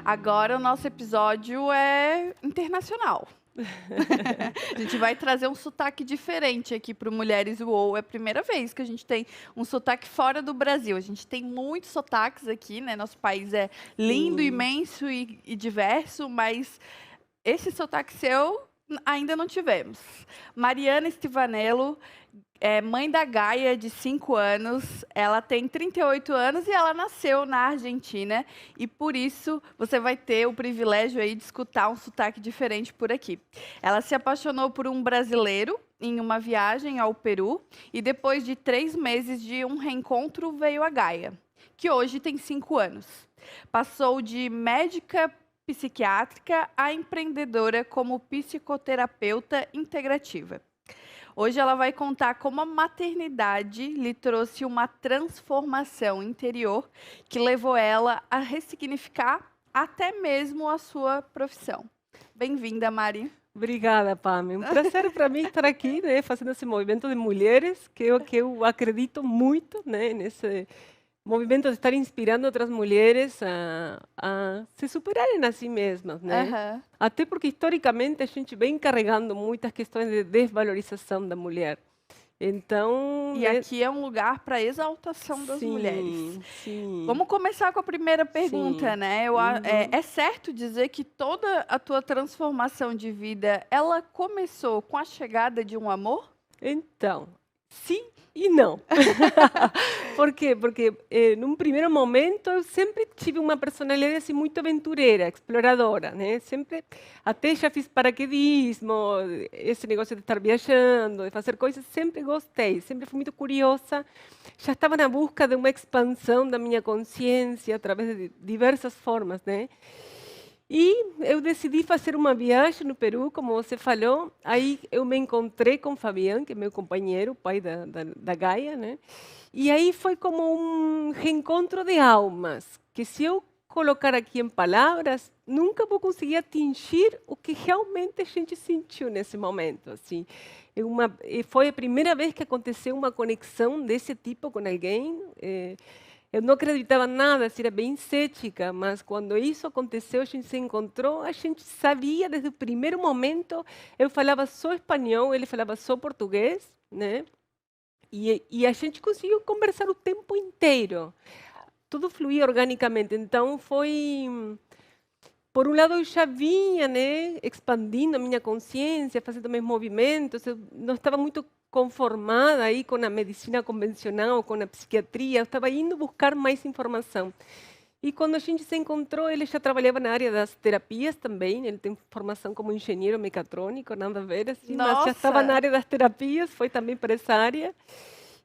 Agora o nosso episódio é internacional. A gente vai trazer um sotaque diferente aqui para o Mulheres UOL. É a primeira vez que a gente tem um sotaque fora do Brasil. A gente tem muitos sotaques aqui, né? Nosso país é lindo, Sim. imenso e diverso, mas esse sotaque seu ainda não tivemos. Mariana Stivanello é mãe da Gaia, de 5 anos. Ela tem 38 anos e ela nasceu na Argentina. E por isso você vai ter o privilégio aí de escutar um sotaque diferente por aqui. Ela se apaixonou por um brasileiro em uma viagem ao Peru. E depois de 3 meses de um reencontro, veio a Gaia, que hoje tem 5 anos. Passou de médica psiquiátrica a empreendedora como psicoterapeuta integrativa. Hoje ela vai contar como a maternidade lhe trouxe uma transformação interior que levou ela a ressignificar até mesmo a sua profissão. Bem-vinda, Mari. Obrigada, Pam. É um prazer para mim estar aqui, né, fazendo esse movimento de mulheres, que eu acredito muito, né, nesse movimento de estar inspirando outras mulheres a se superarem a si mesmas, né? Aham. Até porque, historicamente, a gente vem carregando muitas questões de desvalorização da mulher. Então, E né, aqui é um lugar para exaltação das mulheres. sim, sim, Vamos começar com a primeira pergunta, sim. né? Uhum. É certo dizer que toda a tua transformação de vida, ela começou com a chegada de um amor? Então, sim e não. Por quê? Porque, num primeiro momento, eu sempre tive uma personalidade assim, muito aventureira, exploradora, né? Sempre, até já fiz paraquedismo, esse negócio de estar viajando, de fazer coisas, sempre gostei, sempre fui muito curiosa. Já estava na busca de uma expansão da minha consciência através de diversas formas, né? E eu decidi fazer uma viagem no Peru, como você falou. Aí eu me encontrei com o Fabián, que é meu companheiro, pai da Gaia, né? E aí foi como um reencontro de almas, que se eu colocar aqui em palavras, nunca vou conseguir atingir o que realmente a gente sentiu nesse momento, assim. Foi a primeira vez que aconteceu uma conexão desse tipo com alguém. Eu não acreditava nada, assim, era bem cética, mas quando isso aconteceu, a gente se encontrou, a gente sabia desde o primeiro momento. Eu falava só espanhol, ele falava só português, né? E a gente conseguiu conversar o tempo inteiro. Tudo fluía organicamente. Então foi, por um lado, eu já vinha, né, expandindo a minha consciência, fazendo meus movimentos. Eu não estava muito conformada aí com a medicina convencional, com a psiquiatria. Eu estava indo buscar mais informação. E quando a gente se encontrou, ele já trabalhava na área das terapias também. Ele tem formação como engenheiro mecatrônico, nada a ver assim, mas já estava na Nossa! área das terapias, foi também para essa área.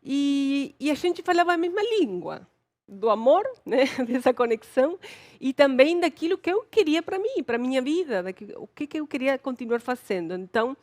E a gente falava a mesma língua, do amor, né, dessa conexão, e também daquilo que eu queria para mim, para minha vida, o que eu queria continuar fazendo. Então,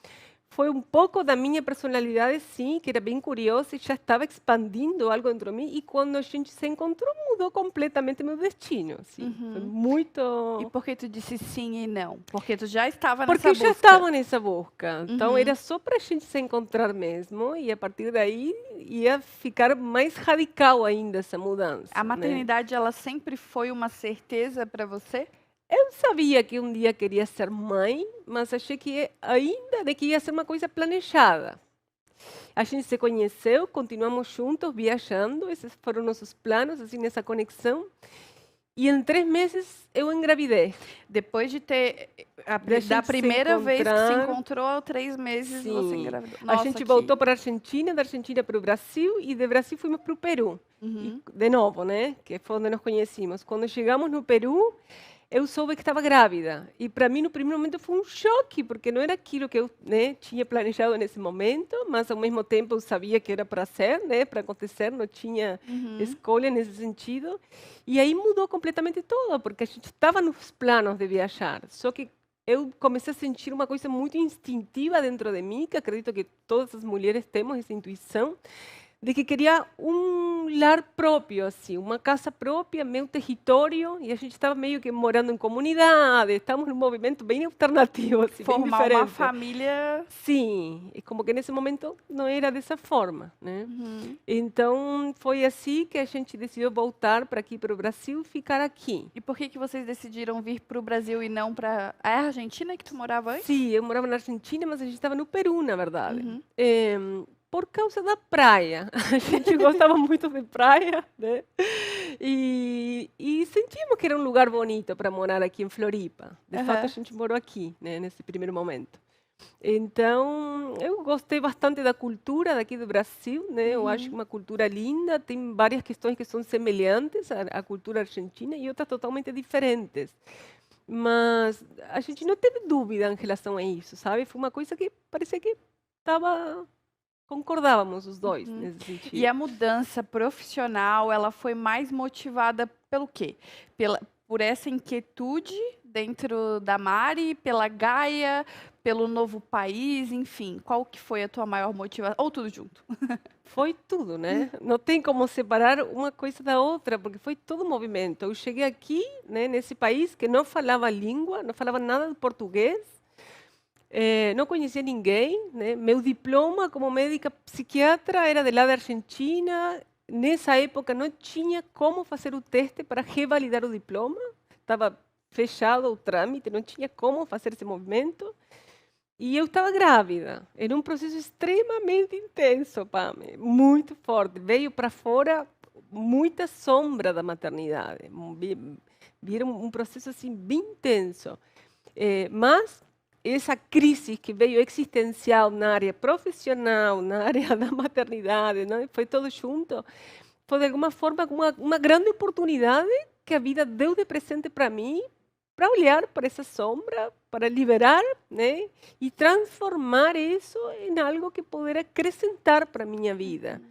foi um pouco da minha personalidade, sim, que era bem curiosa e já estava expandindo algo dentro de mim. E quando a gente se encontrou, mudou completamente meu destino. Assim. Foi Uhum. E muito. por que tu disse sim e não? Porque tu já estava Porque nessa eu já busca. estava nessa busca. Então Uhum. era só para a gente se encontrar mesmo. E a partir daí ia ficar mais radical ainda essa A mudança, né? maternidade, ela sempre foi uma certeza para você? Eu sabia que um dia queria ser mãe, mas achei que ainda de que ia ser uma coisa planejada. A gente se conheceu, continuamos juntos, viajando, esses foram nossos planos, assim, nessa conexão. E em 3 meses eu engravidei. Depois de ter Da da gente se primeira vez que se encontrar, encontrou, 3 meses você sim. engravidou. A Nossa, gente voltou que. para a Argentina, da Argentina para o Brasil, e do Brasil fomos para o Peru. E, Uhum. de novo, né? Que foi onde nos conhecemos. Quando chegamos no Peru, eu soube que estava grávida. E para mim, no primeiro momento, foi um choque, porque não era aquilo que eu, né, tinha planejado nesse momento, mas ao mesmo tempo eu sabia que era para ser, né, para acontecer, não tinha Uhum. escolha nesse sentido. E aí mudou completamente tudo, porque a gente estava nos planos de viajar. Só que eu comecei a sentir uma coisa muito instintiva dentro de mim, que acredito que todas as mulheres temos essa intuição, de que queria um lar próprio, assim, uma casa própria, meu território, e a gente estava meio que morando em comunidade, estávamos num movimento bem alternativo, assim, bem Formar uma diferente. família. Sim, e como que nesse momento não era dessa forma, né? Uhum. Então, foi assim que a gente decidiu voltar para aqui, para o Brasil, ficar aqui. E por que vocês decidiram vir para o Brasil e não para a Argentina que tu morava antes? Sim, eu morava na Argentina, mas a gente estava no Peru, na verdade. Uhum. Por causa da praia. A gente gostava muito de praia, né? E sentimos que era um lugar bonito para morar aqui em Floripa. De fato, a Aham. gente morou aqui, né, nesse primeiro momento. Então, eu gostei bastante da cultura daqui do Brasil, né? Eu acho uma cultura linda, tem várias questões que são semelhantes à cultura argentina e outras totalmente diferentes. Mas a gente não teve dúvida em relação a isso, sabe? Foi uma coisa que parecia que estava concordávamos os dois Uhum. nesse E sentido. a mudança profissional, ela foi mais motivada pelo quê? Por essa inquietude dentro da Mari, pela Gaia, pelo novo país, enfim. Qual que foi a tua maior motivação? Ou tudo junto? Foi tudo, né? Não tem como separar uma coisa da outra, porque foi todo movimento. Eu cheguei aqui, né, nesse país que não falava a língua, não falava nada de português, não conhecia ninguém, né? Meu diploma como médica psiquiatra era de lá da Argentina. Nessa época não tinha como fazer o teste para revalidar o diploma. Estava fechado o trâmite, não tinha como fazer esse movimento. E eu estava grávida. Era um processo extremamente intenso, Pame, muito forte. Veio para fora muita sombra da maternidade. Viram um processo assim bem intenso. Mas essa crise que veio existencial na área profissional, na área da maternidade, né? Foi tudo junto. Foi de alguma forma uma grande oportunidade que a vida deu de presente para mim, para olhar para essa sombra, para liberar, né? E transformar isso em algo que pudesse acrescentar para a minha vida.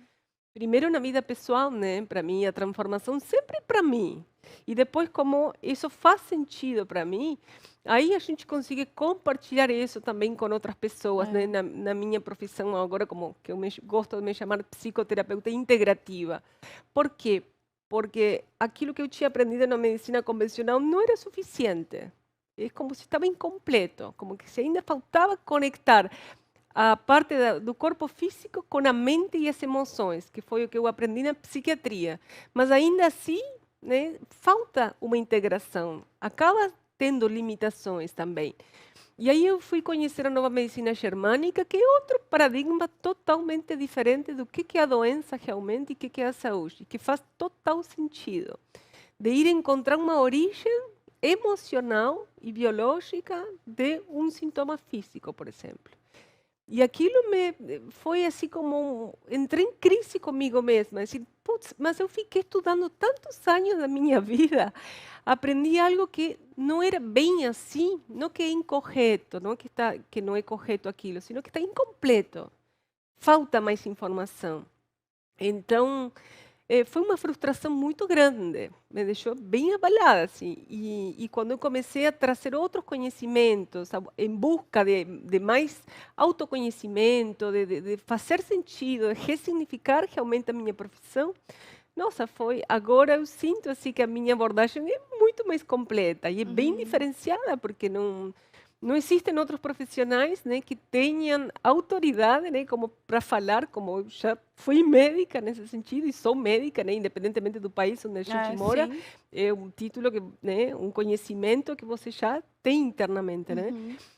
Primeiro na vida pessoal, né? Para mim, a transformação sempre para mim. E depois, como isso faz sentido para mim, aí a gente consegue compartilhar isso também com outras pessoas, né? Na minha profissão agora, como que eu gosto de me chamar psicoterapeuta integrativa. Por quê? Porque aquilo que eu tinha aprendido na medicina convencional não era suficiente. É como se estava incompleto, como que se ainda faltava conectar a parte do corpo físico com a mente e as emoções, que foi o que eu aprendi na psiquiatria. Mas ainda assim, né, falta uma integração. Acaba tendo limitações também. E aí eu fui conhecer a nova medicina germânica, que é outro paradigma totalmente diferente do que é a doença realmente e o que é a saúde, que faz total sentido. De ir encontrar uma origem emocional e biológica de um sintoma físico, por exemplo. E aquilo foi assim como entrei em crise comigo mesma, assim, putz, mas eu fiquei estudando tantos anos da minha vida, aprendi algo que não era bem assim, não que é incorreto, não que não é correto aquilo, sino que está incompleto, falta mais informação. Então, foi uma frustração muito grande, me deixou bem abalada, assim. E quando eu comecei a trazer outros conhecimentos, em busca de mais autoconhecimento, de fazer sentido, de ressignificar realmente a minha profissão, nossa, agora eu sinto assim que a minha abordagem é muito mais completa e é bem diferenciada, porque não existem outros profissionais, né, que tenham autoridade, né, como para falar, como eu já fui médica nesse sentido e sou médica, né, independentemente do país onde a gente mora, Sim. é um título que, né, um conhecimento que você já tem internamente, né?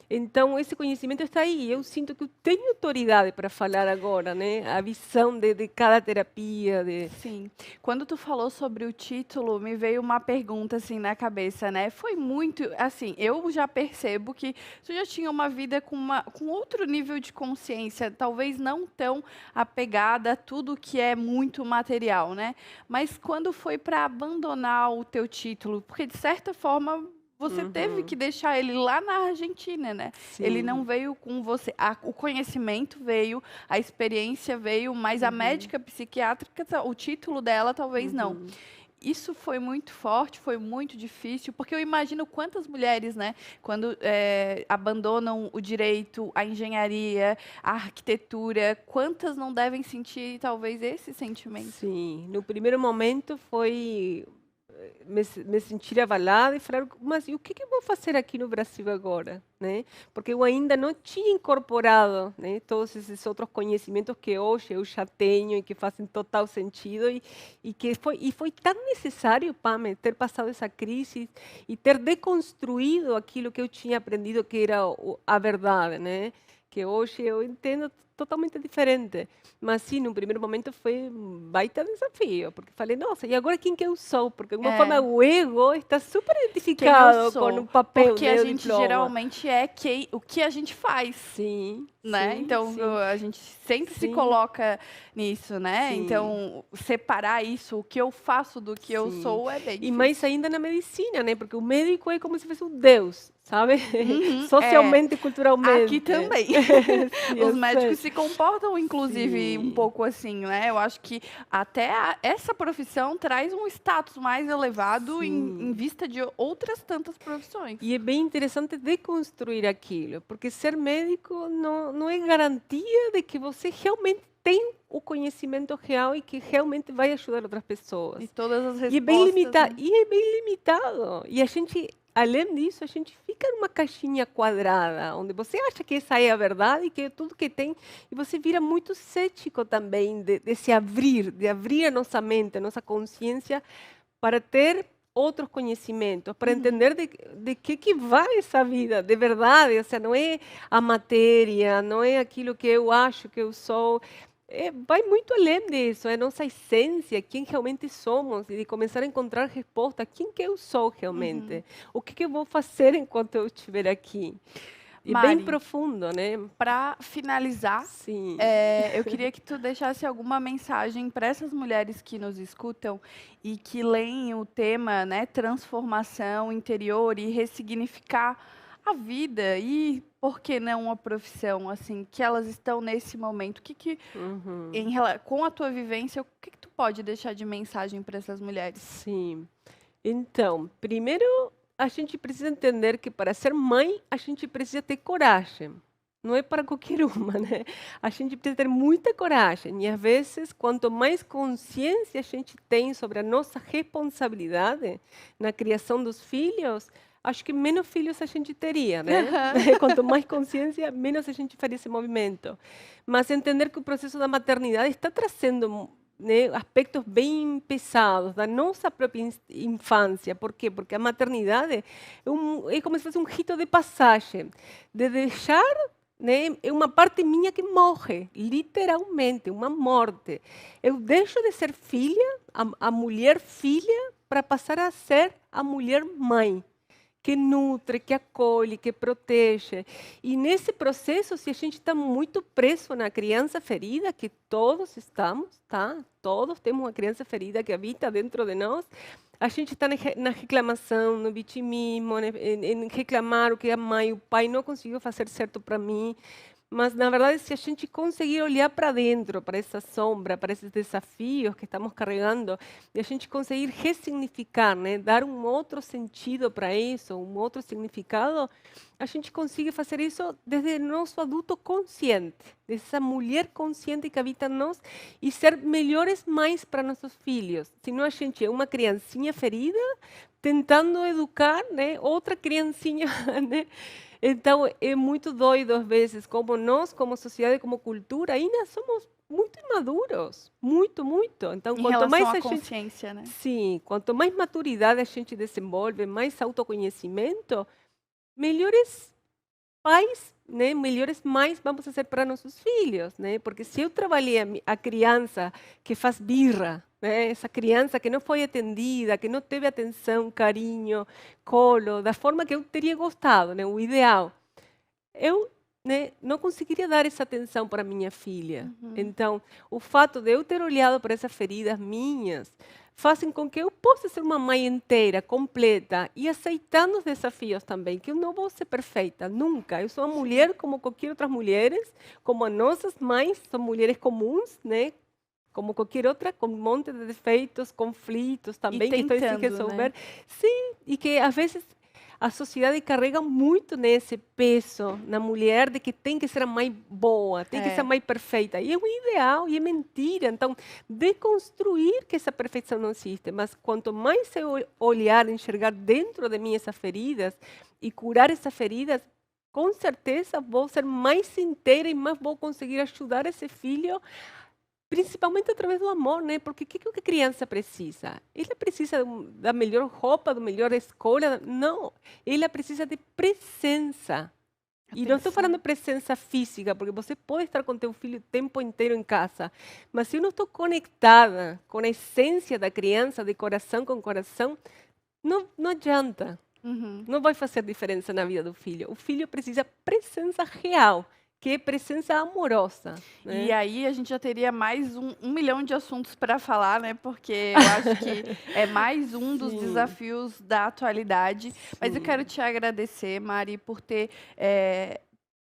Então esse conhecimento está aí. Eu sinto que eu tenho autoridade para falar agora, né? A visão de cada terapia, Sim. Quando tu falou sobre o título, me veio uma pergunta assim na cabeça, né? Foi muito, assim, eu já percebo que tu já tinha uma vida com outro nível de consciência, talvez não tão apegada a tudo que é muito material, né? Mas quando foi para abandonar o teu título, porque de certa forma você teve que deixar ele lá na Argentina, né? Ele não Sim. veio com você. O conhecimento veio, a experiência veio, mas a médica psiquiátrica, o título dela talvez não. isso foi muito forte, foi muito difícil, porque eu imagino quantas mulheres, né, quando abandonam o direito, a engenharia, a arquitetura, quantas não devem sentir talvez esse sentimento. Sim, no primeiro momento foi me sentir abalada e falar, mas e o que que eu vou fazer aqui no Brasil agora, né? Porque eu ainda não tinha incorporado, né, todos esses outros conhecimentos que hoje eu já tenho e que fazem total sentido e que foi tão necessário para mim ter passado essa crise e ter deconstruído aquilo que eu tinha aprendido que era a verdade, né? Que hoje eu entendo totalmente diferente. Mas sim, no primeiro momento foi um baita desafio, porque falei, nossa, e agora quem que eu sou? Porque de uma forma É. o ego está super Quem eu identificado com sou, o papel, porque a né, o gente diploma. geralmente é o que a gente faz. Sim, Né? sim, Então, sim, a gente sempre se sim, coloca nisso, né? sim. Então, separar isso, o que eu faço do que eu Sim. sou, é bem E mais difícil. ainda na medicina, né? Porque o médico é como se fosse um deus, sabe? Uhum, Socialmente e aqui culturalmente. também. Sim, Os eu sei. médicos se comportam, inclusive, um Sim, pouco assim, né? Eu acho que até essa profissão traz um status mais elevado em sim. vista de outras tantas profissões. E é bem interessante deconstruir aquilo, porque ser médico não é garantia de que você realmente tem o conhecimento real e que realmente vai ajudar outras pessoas. E todas as E é bem respostas, limitado, né? e é bem limitado. E a gente, além disso, a gente fica numa caixinha quadrada, onde você acha que essa é a verdade e que é tudo que tem, e você vira muito cético também de se abrir, de abrir a nossa mente, a nossa consciência para ter outros conhecimentos, para Uhum. entender de que vai essa vida, de verdade, ou seja, não é a matéria, não é aquilo que eu acho que eu sou, vai muito além disso, é a nossa essência, quem realmente somos, e de começar a encontrar resposta, quem que eu sou Uhum. realmente, o que que eu vou fazer enquanto eu estiver aqui. E bem Mari, profundo, né? para finalizar, Sim. eu queria que tu deixasse alguma mensagem para essas mulheres que nos escutam e que leem o tema, né, transformação interior e ressignificar a vida e, por que não, uma profissão, assim, que elas estão nesse momento. O que que, Uhum. com a tua vivência, o que que tu pode deixar de mensagem para essas mulheres? Sim. Então, primeiro a gente precisa entender que para ser mãe a gente precisa ter coragem. Não é para qualquer uma, né? A gente precisa ter muita coragem. E às vezes, quanto mais consciência a gente tem sobre a nossa responsabilidade na criação dos filhos, acho que menos filhos a gente teria, né? Quanto mais consciência, menos a gente faria esse movimento. Mas entender que o processo da maternidade está trazendo, né, aspectos bem pesados da nossa própria infância. Por quê? Porque a maternidade é como se fosse um rito de passagem, de deixar, né, é uma parte minha que morre, literalmente, uma morte. Eu deixo de ser filha, a mulher filha, para passar a ser a mulher mãe que nutre, que acolhe, que protege. E nesse processo, se a gente está muito preso na criança ferida, que todos estamos, tá? Todos temos uma criança ferida que habita dentro de nós, a gente está na reclamação, no vitimismo, em reclamar o que a mãe, o pai não conseguiu fazer certo para mim. Mas, na verdade, se a gente conseguir olhar para dentro, para essa sombra, para esses desafios que estamos carregando, e a gente conseguir ressignificar, né, dar um outro sentido para isso, um outro significado, a gente consegue fazer isso desde nosso adulto consciente, dessa mulher consciente que habita em nós, e ser melhores mães para nossos filhos. Senão a gente é uma criancinha ferida, tentando educar, né, outra criancinha, né? Então, é muito doido às vezes, como nós, como sociedade, como cultura, ainda somos muito imaduros, muito, muito. Então, Em quanto relação mais à a gente, consciência, né? sim, quanto mais maturidade a gente desenvolve, mais autoconhecimento, melhores pais, né, melhores mães vamos a ser para nossos filhos, né? Porque se eu trabalhei a criança que faz birra, né, essa criança que não foi atendida, que não teve atenção, carinho, colo, da forma que eu teria gostado, né, o ideal, eu, né, não conseguiria dar essa atenção para minha filha. Uhum. Então, o fato de eu ter olhado para essas feridas minhas fazem com que eu possa ser uma mãe inteira, completa e aceitando os desafios também, que eu não vou ser perfeita, nunca. Eu sou uma Sim. mulher como qualquer outras mulheres, como as nossas mães, são mulheres comuns, né? como qualquer outra, com um monte de defeitos, conflitos também que estão sem tentando, resolver. né? Sim, e que às vezes a sociedade carrega muito nesse peso na mulher de que tem que ser a mais boa, tem que ser a É. mais perfeita. E é um ideal, e é mentira. Então, deconstruir que essa perfeição não existe. Mas quanto mais eu olhar, enxergar dentro de mim essas feridas e curar essas feridas, com certeza vou ser mais inteira e mais vou conseguir ajudar esse filho, principalmente através do amor, né? Porque o que a criança precisa? Ela precisa da melhor roupa, da melhor escola? Não, ela precisa de presença. E não estou falando de presença física, porque você pode estar com teu filho o tempo inteiro em casa, mas se eu não estou conectada com a essência da criança, de coração com coração, não adianta. Uhum. Não vai fazer diferença na vida do filho. O filho precisa presença real, que é presença amorosa, né? E aí a gente já teria mais um milhão de assuntos para falar, né? Porque eu acho que é mais um dos Sim. desafios da atualidade. Mas eu quero te agradecer, Mari, por ter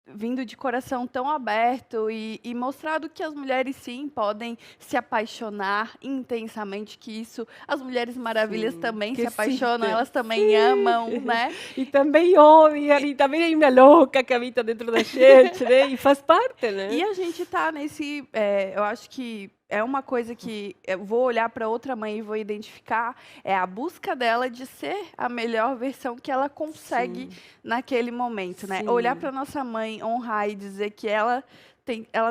vindo de coração tão aberto e mostrado que as mulheres, sim, podem se apaixonar intensamente, que isso, as Mulheres Maravilhas Sim, também que se apaixonam, existe. elas também amam, né? E também odiam, e também hay uma louca que habita dentro da gente, né? E faz parte, né? E a gente tá nesse. Eu acho que é uma coisa que eu vou olhar para outra mãe e vou identificar, é a busca dela de ser a melhor versão que ela consegue naquele momento, né? Sim. Olhar para nossa mãe, honrar e dizer que ela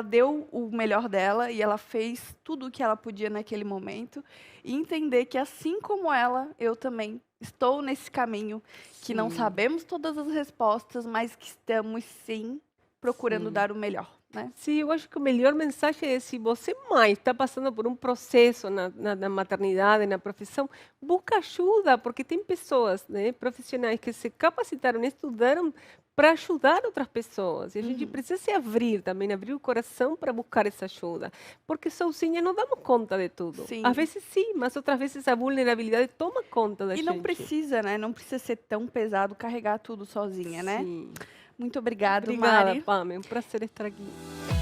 deu o melhor dela e ela fez tudo o que ela podia naquele momento. E entender que, assim como ela, eu também estou nesse caminho, que não Sim. sabemos todas as respostas, mas que estamos, sim, procurando Sim. dar o melhor, né? Sim, eu acho que a melhor mensagem é: se você, mãe, está passando por um processo na maternidade, na profissão, busca ajuda, porque tem pessoas, né, profissionais que se capacitaram, estudaram para ajudar outras pessoas. E a gente precisa se abrir também, abrir o coração para buscar essa ajuda, porque sozinha não damos conta de tudo. Sim. Às vezes sim, mas outras vezes a vulnerabilidade toma conta da E gente. não precisa, né? Não precisa ser tão pesado carregar tudo sozinha, né? Sim. Muito obrigada, Obrigada, Mari. Pam, é um prazer estar aqui.